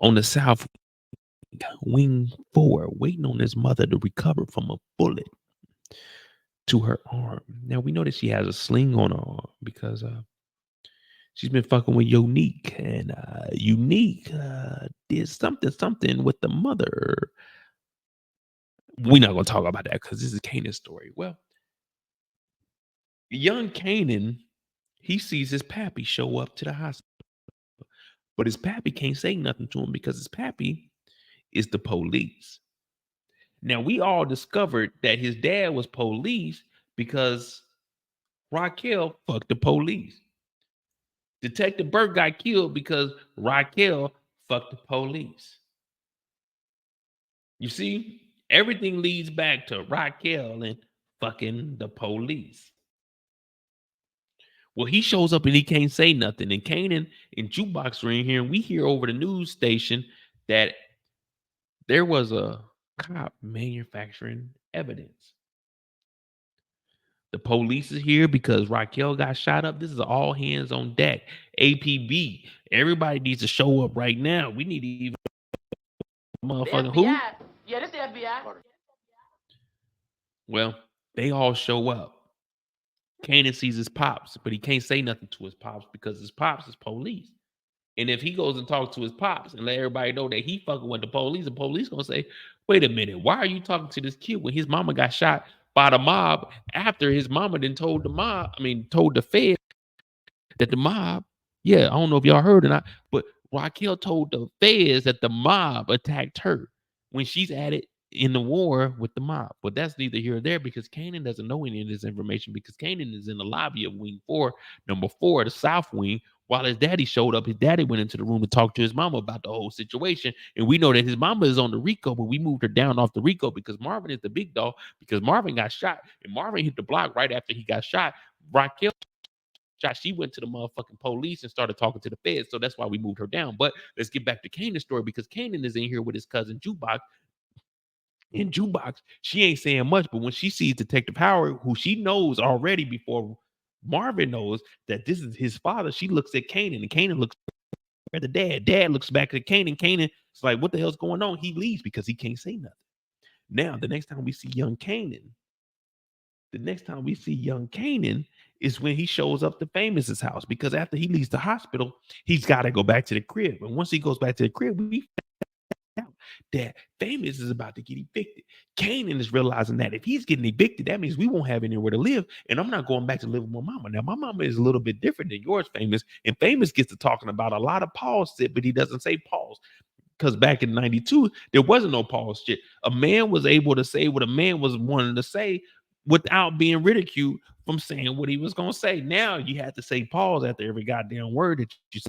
on the south wing forward, waiting on his mother to recover from a bullet to her arm. Now we know that she has a sling on her arm because she's been fucking with Unique, and Unique did something with the mother. We're not gonna talk about that because this is Kanan's story. Well, young Kanan, he sees his pappy show up to the hospital, but his pappy can't say nothing to him because his pappy is the police. Now we all discovered that his dad was police because Raquel fucked the police. Detective Burke got killed because Raquel fucked the police. You see, everything leads back to Raquel and fucking the police. Well, he shows up and he can't say nothing. And Kanan and Jukebox are in here, and we hear over the news station that there was a cop manufacturing evidence. The police is here because Raquel got shot up. This is all hands on deck. APB. Everybody needs to show up right now. We need to even motherfucking who? Yeah, this the FBI. Well, they all show up. Kanan sees his pops, but he can't say nothing to his pops because his pops is police. And if he goes and talks to his pops and let everybody know that he fucking with the police gonna say, wait a minute, why are you talking to this kid when his mama got shot by the mob after his mama then told told the Fed that the mob, yeah, I don't know if y'all heard or not, but Raquel told the feds that the mob attacked her when she's at it in the war with the mob. But that's neither here or there because Kanan doesn't know any of this information because Kanan is in the lobby of Wing 4, number 4, the South Wing. While his daddy showed up, his daddy went into the room to talk to his mama about the whole situation. And we know that his mama is on the RICO, but we moved her down off the RICO because Marvin is the big dog because Marvin got shot. And Marvin hit the block right after he got shot. Raquel shot, she went to the motherfucking police and started talking to the feds. So that's why we moved her down. But let's get back to Kanan's story because Kanan is in here with his cousin Jukebox. In Jukebox, she ain't saying much, but when she sees Detective Howard, who she knows already before Marvin knows that this is his father, she looks at Kanan, and Kanan looks at the dad. Dad looks back at Kanan. Kanan is like, what the hell's going on? He leaves because he can't say nothing. Now, the next time we see young Kanan is when he shows up to Famous's house because after he leaves the hospital, he's got to go back to the crib. And once he goes back to the crib, we out that Famous is about to get evicted. Kanan is realizing that if he's getting evicted, that means we won't have anywhere to live. And I'm not going back to live with my mama. Now, my mama is a little bit different than yours, Famous. And Famous gets to talking about a lot of pause shit, but he doesn't say pause. Because back in 92, there wasn't no pause shit. A man was able to say what a man was wanting to say without being ridiculed from saying what he was going to say. Now you have to say pause after every goddamn word that you say.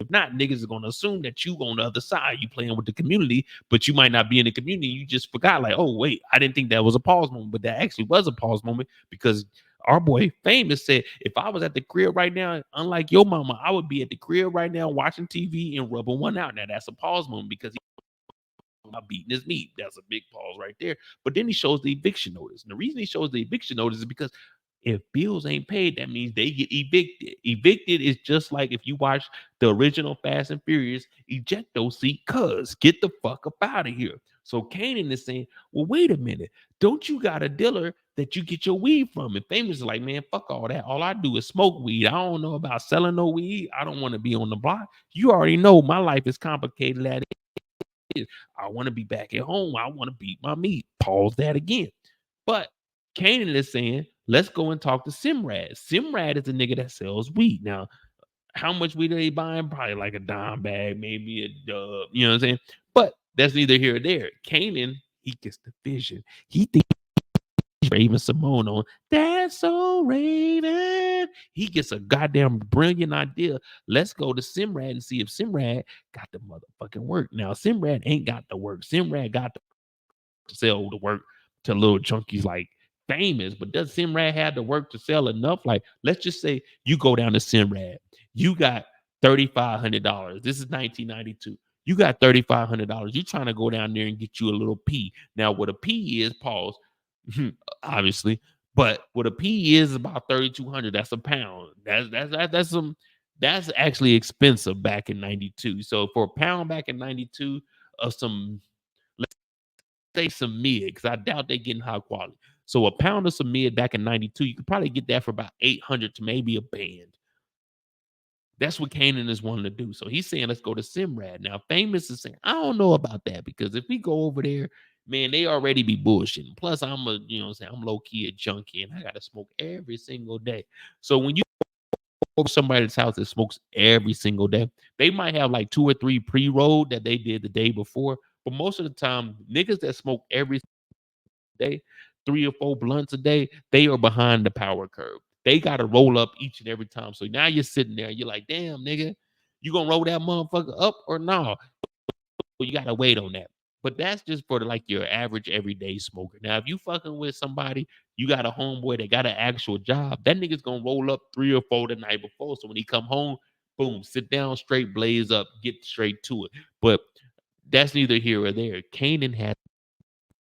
If not, niggas is gonna assume that you on the other side, you playing with the community, but you might not be in the community. You just forgot, like, oh wait, I didn't think that was a pause moment, but that actually was a pause moment because our boy Famous said, if I was at the crib right now, unlike your mama, I would be at the crib right now watching TV and rubbing one out. Now that's a pause moment because he's not beating his meat. That's a big pause right there. But then he shows the eviction notice. And the reason he shows the eviction notice is because if bills ain't paid, that means they get evicted. Evicted is just like if you watch the original Fast and Furious ejecto seat, cuz get the fuck up out of here. So Kanan is saying, well, wait a minute. Don't you got a dealer that you get your weed from? And Famous is like, man, fuck all that. All I do is smoke weed. I don't know about selling no weed. I don't want to be on the block. You already know my life is complicated. That is. I want to be back at home. I want to beat my meat. Pause that again. But Kanan is saying, let's go and talk to Simrad. Simrad is a nigga that sells weed. Now, how much weed are they buying? Probably like a dime bag, maybe a dub. You know what I'm saying? But that's neither here or there. Kanan, he gets the vision. He thinks Raven Simone on That's So Raven. He gets a goddamn brilliant idea. Let's go to Simrad and see if Simrad got the motherfucking work. Now, Simrad ain't got the work. Simrad got to sell the work to little junkies like Famous, but does Simrad have the work to sell enough? Like, let's just say you go down to Simrad, you got $3,500. This is 1992. You got $3,500. You're trying to go down there and get you a little P. Now, what a P is, pause, obviously, but what a P is about 3,200. That's a pound. That's some. That's actually expensive back in 92. So for a pound back in 92 of some, let's say some mid, because I doubt they're getting high quality. So a pound of some mid back in 92, you could probably get that for about 800 to maybe a band. That's what Kanan is wanting to do. So he's saying, let's go to Simrad. Now, Famous is saying, I don't know about that because if we go over there, man, they already be bullshitting. Plus, I'm a, you know what I'm saying, I'm low key a junkie and I got to smoke every single day. So when you go over somebody's house that smokes every single day, they might have like 2 or 3 pre-roll that they did the day before. But most of the time, niggas that smoke every day, 3 or 4 blunts a day, they are behind the power curve. They got to roll up each and every time. So now you're sitting there, you're like, damn, nigga, you gonna roll that motherfucker up or no? Well, you gotta wait on that. But that's just for like your average everyday smoker. Now, if you fucking with somebody, you got a homeboy that got an actual job, that nigga's gonna roll up 3 or 4 the night before. So when he come home, boom, sit down straight, blaze up, get straight to it. But that's neither here or there. Kanan had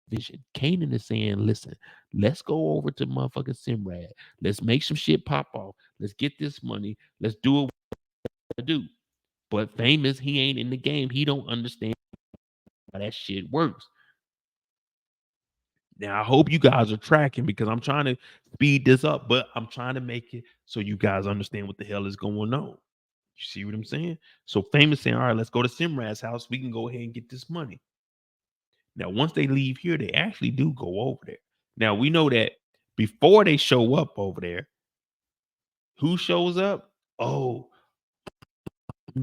vision. Kanan is saying, listen, let's go over to motherfucking Simrad. Let's make some shit pop off. Let's get this money. Let's do what we do. But Famous, he ain't in the game. He don't understand how that shit works. Now, I hope you guys are tracking because I'm trying to speed this up, but I'm trying to make it so you guys understand what the hell is going on. You see what I'm saying? So Famous saying, all right, let's go to Simrad's house. We can go ahead and get this money. Now, once they leave here, they actually do go over there. Now, we know that before they show up over there, who shows up? Oh,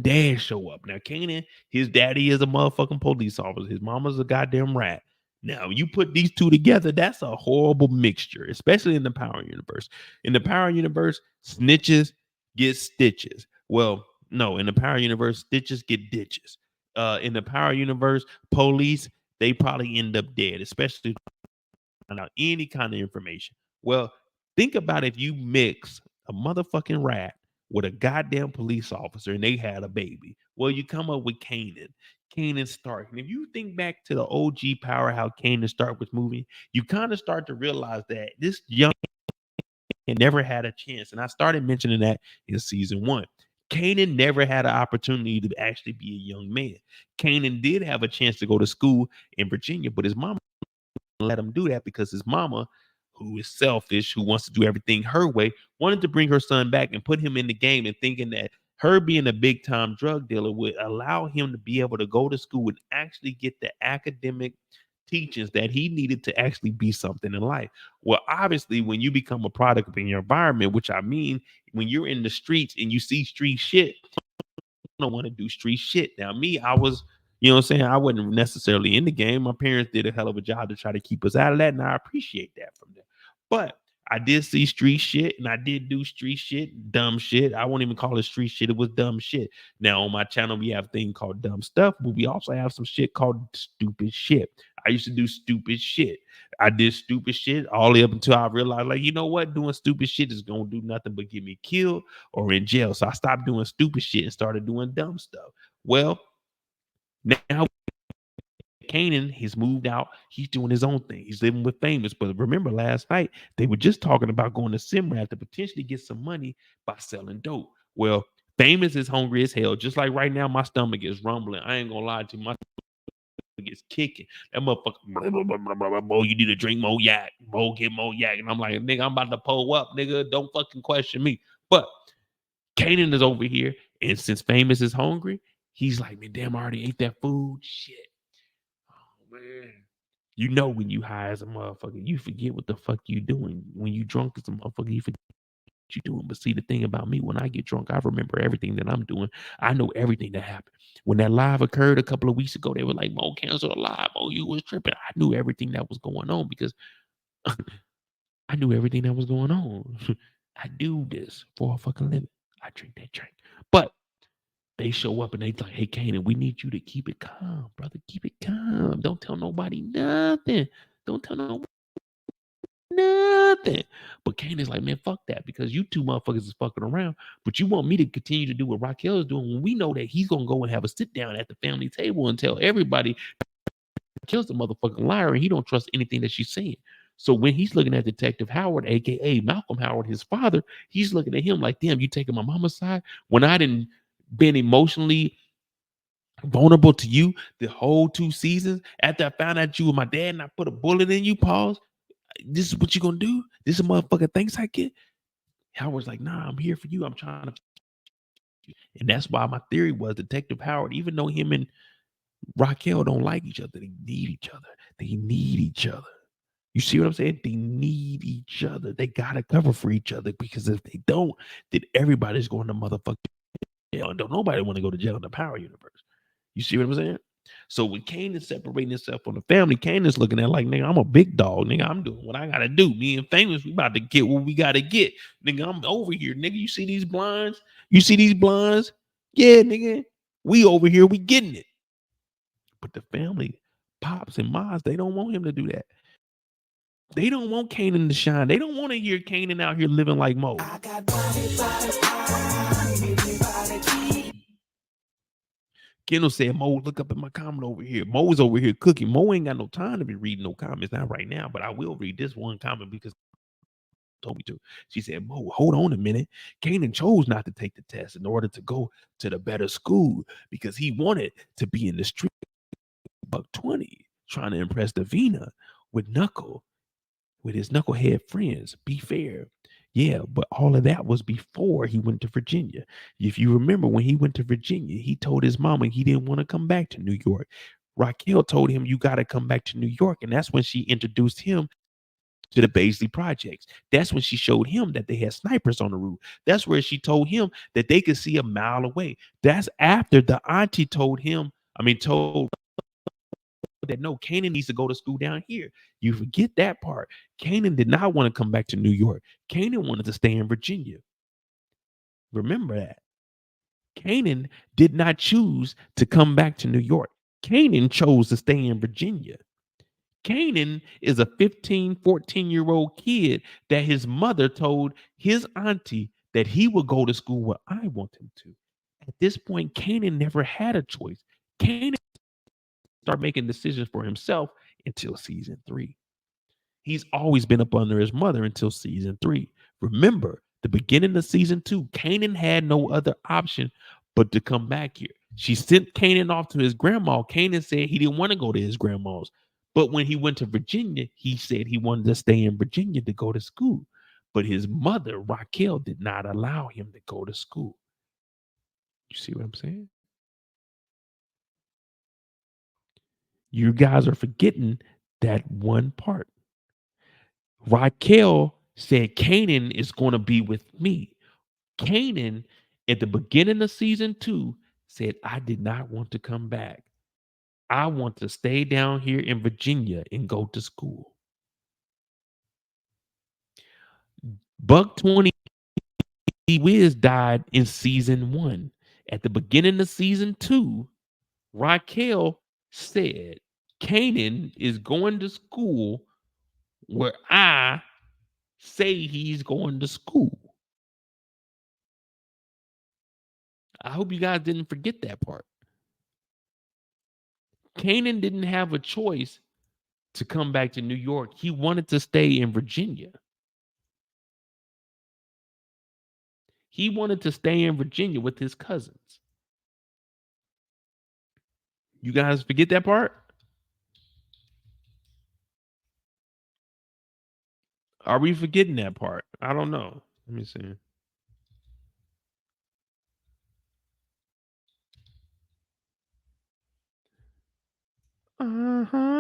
dad show up. Now, Kanan, his daddy is a motherfucking police officer. His mama's a goddamn rat. Now, you put these two together, that's a horrible mixture, especially in the Power Universe. In the Power Universe, snitches get stitches. Well, no, in the Power Universe, stitches get ditches. In the Power Universe, police, they probably end up dead, especially out any kind of information. Well, think about if you mix a motherfucking rat with a goddamn police officer and they had a baby. Well, you come up with Kanan, Kanan Stark. And if you think back to the OG Power, how Kanan Stark was moving, you kind of start to realize that this young man never had a chance. And I started mentioning that in season 1. Kanan never had an opportunity to actually be a young man. Kanan did have a chance to go to school in Virginia, but his mom let him do that because his mama, who is selfish, who wants to do everything her way, wanted to bring her son back and put him in the game and thinking that her being a big time drug dealer would allow him to be able to go to school and actually get the academic teachings that he needed to actually be something in life. Well, obviously, when you become a product of your environment, which I mean, when you're in the streets and you see street shit, don't want to do street shit. Now, me, I was, you know what I'm saying? I wasn't necessarily in the game. My parents did a hell of a job to try to keep us out of that, and I appreciate that from them. But I did see street shit and I did do street shit, dumb shit. I won't even call it street shit. It was dumb shit. Now on my channel, we have a thing called dumb stuff, but we also have some shit called stupid shit. I used to do stupid shit. I did stupid shit all the way up until I realized, like, you know what? Doing stupid shit is gonna do nothing but get me killed or in jail. So I stopped doing stupid shit and started doing dumb stuff. Well, now Kanan, he's moved out. He's doing his own thing. He's living with Famous. But remember, last night they were just talking about going to Simrad to potentially get some money by selling dope. Well, Famous is hungry as hell. Just like right now, my stomach is rumbling. I ain't gonna lie to you. My stomach is kicking. That motherfucker, boy, you need to drink more yak. Boy, get more yak. And I'm like, nigga, I'm about to pull up, nigga. Don't fucking question me. But Kanan is over here. And since Famous is hungry, he's like, man, damn, I already ate that food. Shit. Oh, man. You know when you high as a motherfucker, you forget what the fuck you doing. When you drunk as a motherfucker, you forget what you doing. But see, the thing about me, when I get drunk, I remember everything that I'm doing. I know everything that happened. When that live occurred a couple of weeks ago, they were like, Mo, cancel the live. Oh, you was tripping. I knew everything that was going on because I knew everything that was going on. I do this for a fucking living. I drink that drink. But they show up and they like, hey, Kanan, we need you to keep it calm, brother. Keep it calm. Don't tell nobody nothing. Don't tell nobody nothing. But Kanan's like, man, fuck that, because you two motherfuckers is fucking around. But you want me to continue to do what Raquel is doing when we know that he's gonna go and have a sit down at the family table and tell everybody Raquel's the motherfucking liar and he don't trust anything that she's saying. So when he's looking at Detective Howard, aka Malcolm Howard, his father, he's looking at him like, damn, you taking my mama's side when I didn't been emotionally vulnerable to you the whole 2 seasons. After I found out you were my dad and I put a bullet in you, pause. This is what you gonna do? This is a motherfucker thanks I get. Howard's like, nah, I'm here for you. I'm trying to, and that's why my theory was Detective Howard, even though him and Raquel don't like each other, they need each other. They need each other. You see what I'm saying? They need each other. They gotta cover for each other because if they don't, then everybody's going to motherfucking jail. And don't nobody want to go to jail in the Power universe. You see what I'm saying? So when Kane is separating himself from the family, Kane is looking at like, nigga, I'm a big dog, nigga. I'm doing what I gotta do. Me and Famous, we about to get what we gotta get. Nigga, I'm over here, nigga. You see these blinds? You see these blinds? Yeah, nigga. We over here, we getting it. But the family, Pops and Moms, they don't want him to do that. They don't want Kanan to shine. They don't want to hear Kanan out here living like Mo. Kendall said, Mo, look up in my comment over here. Mo's over here cooking. Mo ain't got no time to be reading no comments, not right now, but I will read this one comment because told me to. She said, Mo, hold on a minute. Kanan chose not to take the test in order to go to the better school because he wanted to be in the street buck 20, trying to impress Davina with with his knucklehead friends. Be fair. Yeah, but all of that was before he went to Virginia. If you remember when he went to Virginia, he told his mama he didn't want to come back to New York. Raquel told him, you got to come back to New York. And that's when she introduced him to the Baisley projects. That's when she showed him that they had snipers on the roof. That's where she told him that they could see a mile away. That's after the auntie told him, told that no, Kanan needs to go to school down here. You forget that part. Kanan did not want to come back to New York. Kanan wanted to stay in Virginia. Remember that. Kanan did not choose to come back to New York. Kanan chose to stay in Virginia. Kanan is a 15, 14-year-old kid that his mother told his auntie that he would go to school where I want him to. At this point, Kanan never had a choice. Kanan started making decisions for himself until season 3. He's always been up under his mother until season 3. Remember, the beginning of season 2, Kanan had no other option but to come back here. She sent Kanan off to his grandma. Kanan said he didn't want to go to his grandma's. But when he went to Virginia, he said he wanted to stay in Virginia to go to school. But his mother, Raquel, did not allow him to go to school. You see what I'm saying? You guys are forgetting that one part. Raquel said Kanan is going to be with me. Kanan, at the beginning of season 2, said, I did not want to come back. I want to stay down here in Virginia and go to school. Buck 20 Wiz died in season 1. At the beginning of season 2, Raquel said, Kanan is going to school where I say he's going to school. I hope you guys didn't forget that part. Kanan didn't have a choice to come back to New York. He wanted to stay in Virginia. He wanted to stay in Virginia with his cousins. You guys forget that part? Are we forgetting that part? I don't know. Let me see. Uh-huh.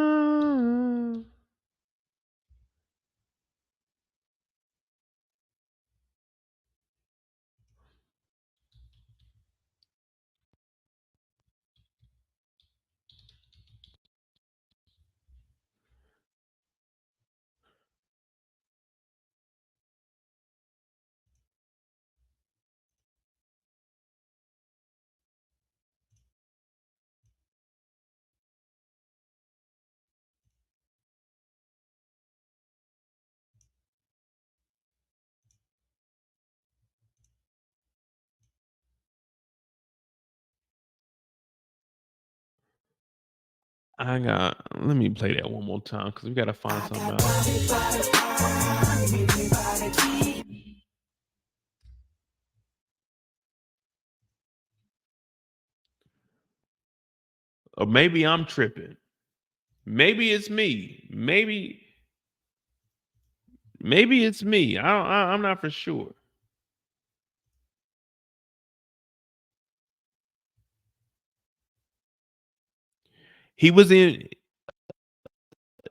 Let me play that one more time because we gotta find something out. Or maybe I'm tripping. Maybe it's me. Maybe it's me. I'm not for sure. He was in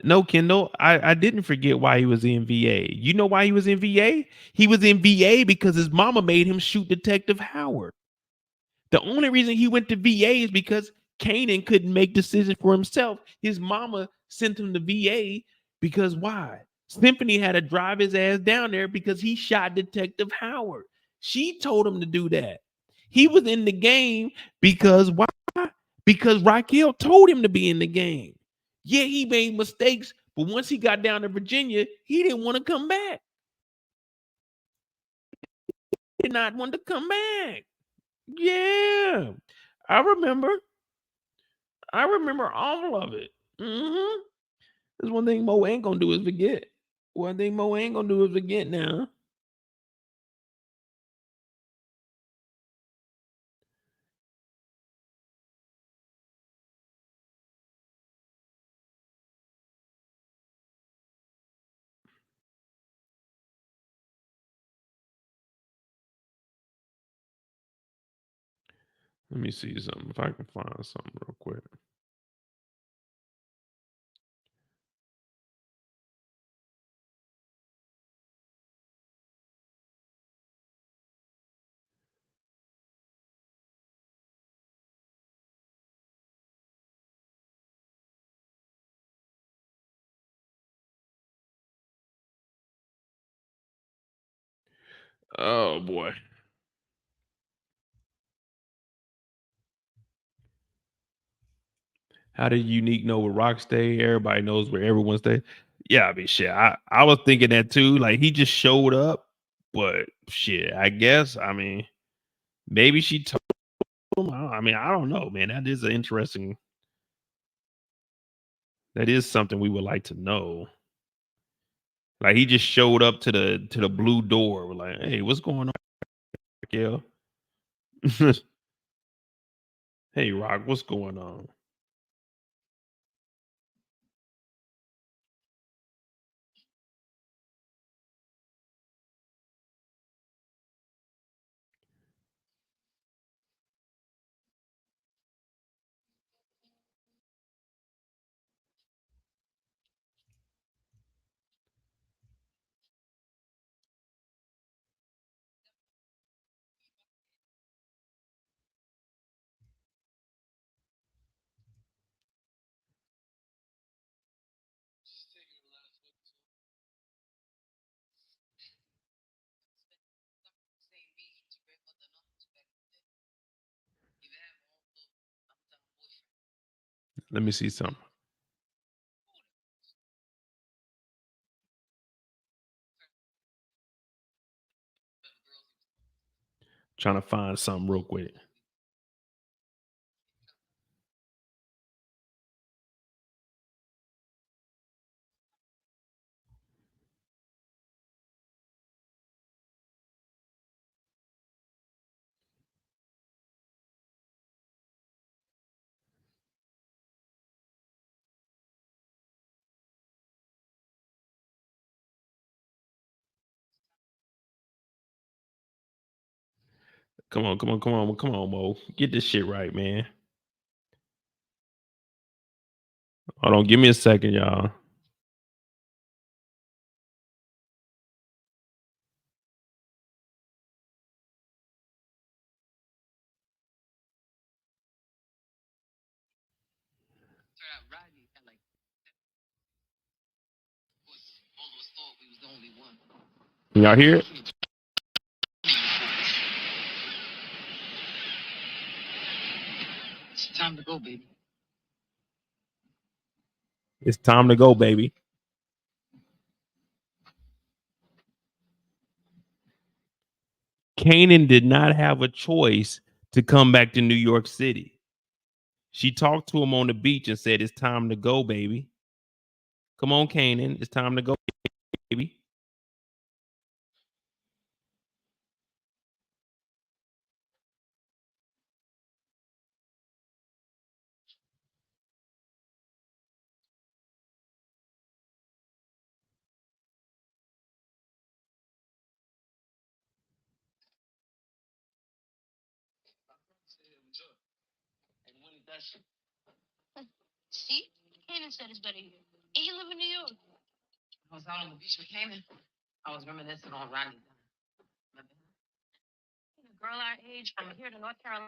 No, Kendall. I didn't forget why he was in VA. You know why he was in VA? He was in VA because his mama made him shoot Detective Howard. The only reason he went to VA is because Kanan couldn't make decisions for himself. His mama sent him to VA because why? Symphony had to drive his ass down there because he shot Detective Howard. She told him to do that. He was in the game because why? Because Raquel told him to be in the game. Yeah, he made mistakes, but once he got down to Virginia, he didn't want to come back. He did not want to come back. Yeah, I remember. I remember all of it. Mm-hmm. There's one thing Mo ain't gonna do is forget. One thing Mo ain't gonna do is forget now. Let me see something. If I can find something real quick. Oh boy. How did Unique know where Rock stay? Everybody knows where everyone stay. Yeah, I mean shit. I was thinking that too. Like he just showed up, but shit, I guess. I mean, maybe she told him. I mean, I don't know, man. That is an interesting. That is something we would like to know. Like he just showed up to the blue door. We're like, hey, what's going on, Raquel? Hey, Rock, what's going on? Let me see something. Trying to find something real quick. Come on, come on, come on, come on, Mo. Get this shit right, man. Hold on, give me a second, y'all. Can y'all hear it? It's time to go, baby. It's time to go, baby. Kanan did not have a choice to come back to New York City. She talked to him on the beach and said, "It's time to go, baby. Come on, Kanan. It's time to go, baby." See, Kanan said it's better here. And you live in New York. I was out on the beach with Kanan. I was reminiscing on Ronnie. A girl our age from here to North Carolina.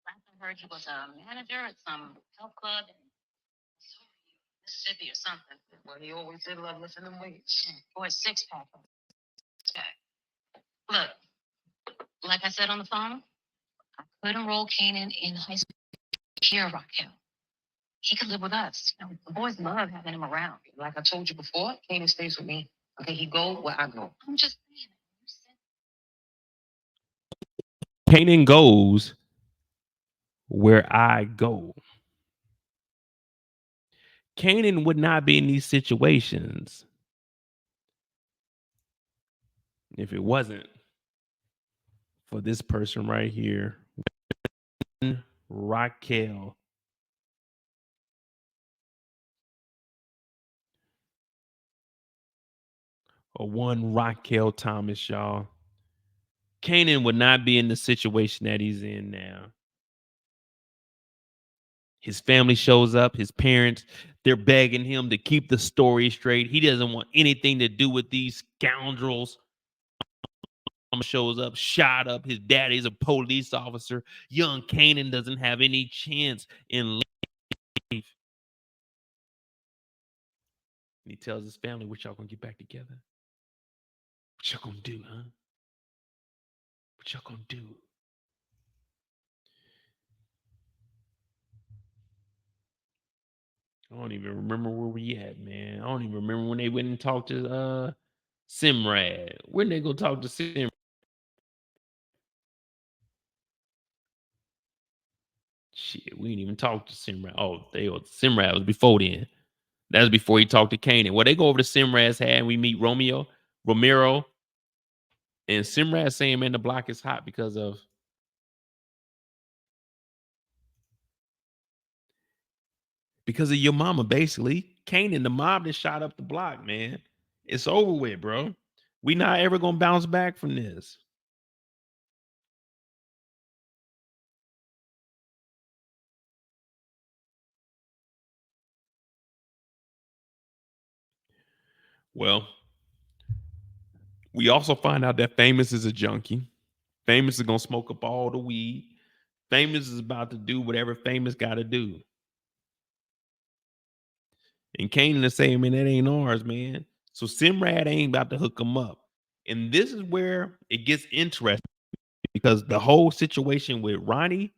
Last I heard, he was a manager at some health club in Mississippi or something. Well, he always did love lifting them weights. Or a six pack. Look, like I said on the phone, I could enroll Kanan in high school here, Raquel. He could live with us. You know, the boys love having him around. Like I told you before, Kanan stays with me. Okay, he go where I go. I'm just saying. Kanan goes where I go. Kanan would not be in these situations if it wasn't for this person right here, Raquel. Or one Raquel Thomas, y'all. Kanan would not be in the situation that he's in now. His family shows up, his parents, they're begging him to keep the story straight. He doesn't want anything to do with these scoundrels. Shows up, shot up. His daddy's a police officer. Young Kanan doesn't have any chance in life. He tells his family, "What y'all gonna get back together? What y'all gonna do, huh? What y'all gonna do?" I don't even remember where we at, man. I don't even remember when they went and talked to Simrad. When they go talk to Simrad? Shit, we didn't even talk to Simrad. Oh, Simrad was before then. That was before he talked to Kanan. Well, they go over to Simrad's hat and we meet Romero, and Simrad saying, "Man, the block is hot because of your mama, basically. Kanan, the mob that shot up the block, man. It's over with, bro. We not ever gonna bounce back from this." Well, we also find out that Famous is a junkie. Famous is gonna smoke up all the weed. Famous is about to do whatever Famous got to do. And Kanan is saying, "Man, that ain't ours, man." So Simrad ain't about to hook him up. And this is where it gets interesting because the whole situation with Ronnie,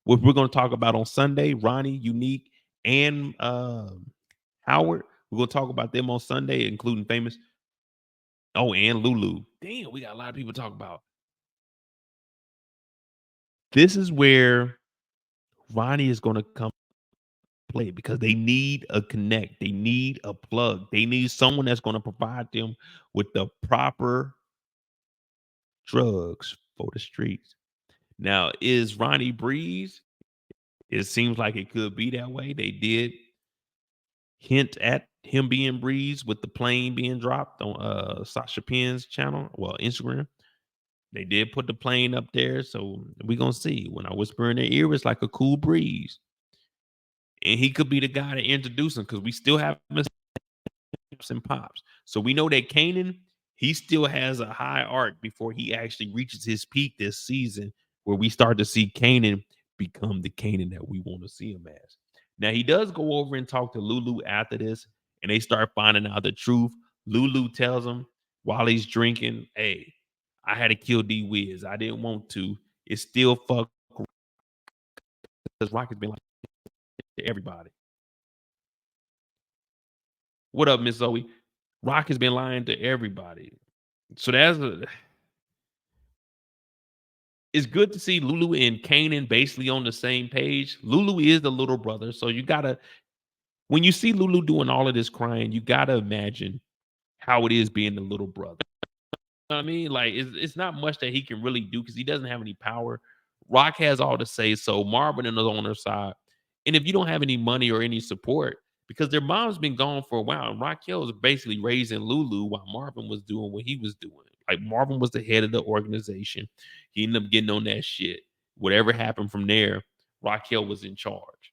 what we're going to talk about on Sunday, Ronnie, Unique, and Howard, we're going to talk about them on Sunday, including Famous. Oh, and Lulu. Damn, we got a lot of people to talk about. This is where Ronnie is going to come play because they need a connect. They need a plug. They need someone that's going to provide them with the proper drugs for the streets. Now, is Ronnie Breeze? It seems like it could be that way. They did hint at him being Breeze with the plane being dropped on Sasha Penn's channel, well, Instagram. They did put the plane up there, so we're gonna see. When I whisper in their ear, it's like a cool breeze. And he could be the guy to introduce him because we still have and pops. So we know that Kanan, he still has a high arc before he actually reaches his peak this season, where we start to see Kanan become the Kanan that we want to see him as. Now he does go over and talk to Lulu after this, and they start finding out the truth. Lulu tells him while he's drinking, "Hey, I had to kill D Wiz. I didn't want to. It's still fuck because Rock has been like to everybody." What up, Miss Zoe? Rock has been lying to everybody. So that's it's good to see Lulu and Kanan basically on the same page. Lulu is the little brother, so you gotta when you see Lulu doing all of this crying, you gotta imagine how it is being the little brother. You know what I mean? Like it's not much that he can really do because he doesn't have any power. Rock has all to say, so Marvin is on their side. And if you don't have any money or any support, because their mom's been gone for a while, and Raquel was basically raising Lulu while Marvin was doing what he was doing. Like Marvin was the head of the organization. He ended up getting on that shit. Whatever happened from there, Raquel was in charge.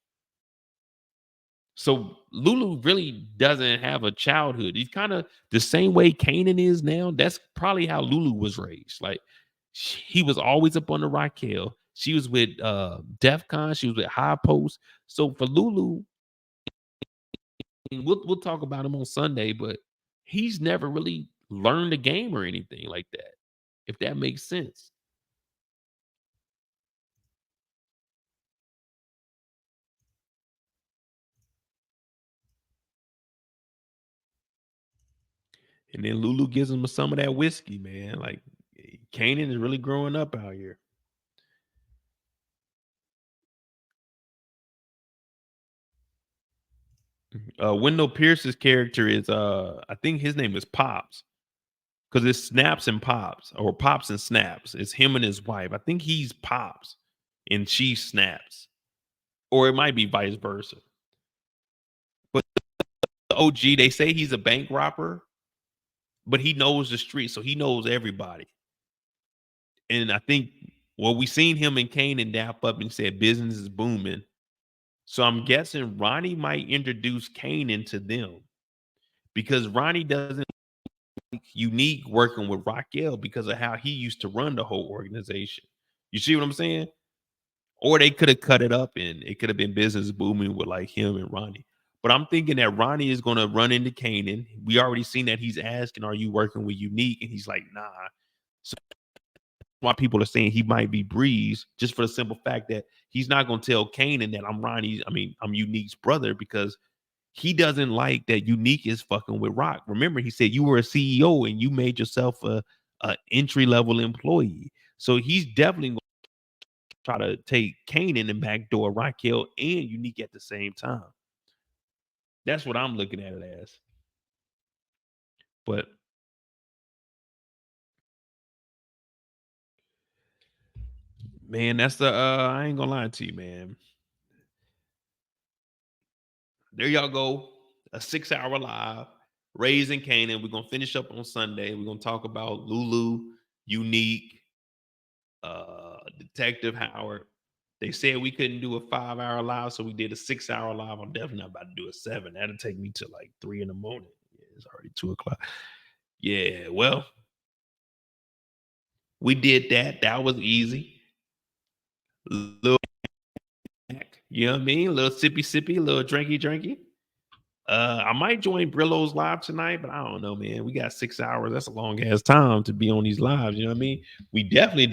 So Lulu really doesn't have a childhood. He's kind of the same way Kanan is now. That's probably how Lulu was raised. Like he was always up on the Raquel. She was with DEFCON. She was with High Post. So for Lulu, and we'll talk about him on Sunday, but he's never really learned a game or anything like that. If that makes sense. And then Lulu gives him some of that whiskey, man. Like Kanan is really growing up out here. Wendell Pierce's character is I think his name is Pops because it's Snaps and Pops or Pops and Snaps. It's him and his wife. I think he's Pops and she Snaps, or it might be vice versa. But the OG, they say he's a bank robber, but he knows the street, so he knows everybody. And I think well, we seen him and Kanan dap up and said business is booming. So I'm guessing Ronnie might introduce Kanan to them because Ronnie doesn't unique working with Raquel because of how he used to run the whole organization. You see what I'm saying? Or they could have cut it up and it could have been business booming with like him and Ronnie. But I'm thinking that Ronnie is going to run into Kanan. We already seen that he's asking, "Are you working with Unique?" And he's like, "Nah." So why people are saying he might be Breeze, just for the simple fact that he's not going to tell Kanan that I'm Unique's brother because he doesn't like that Unique is fucking with Rock. Remember, he said you were a CEO and you made yourself a entry level employee. So he's definitely going to try to take Kanan and backdoor Raquel and Unique at the same time. That's what I'm looking at it as. But man, that's the I ain't gonna lie to you, man. There y'all go. A 6 hour live. Raising Kanan. We're gonna finish up on Sunday. We're gonna talk about Lulu, Unique, Detective Howard. They said we couldn't do a 5 hour live, so we did a 6 hour live. I'm definitely not about to do a seven. That'll take me to like 3 in the morning. Yeah, it's already 2 o'clock. Yeah, well, we did that. That was easy. Little, you know what I mean? A little sippy sippy, a little drinky drinky. I might join Brillo's live tonight, but I don't know, man. We got 6 hours. That's a long ass time to be on these lives. You know what I mean? We definitely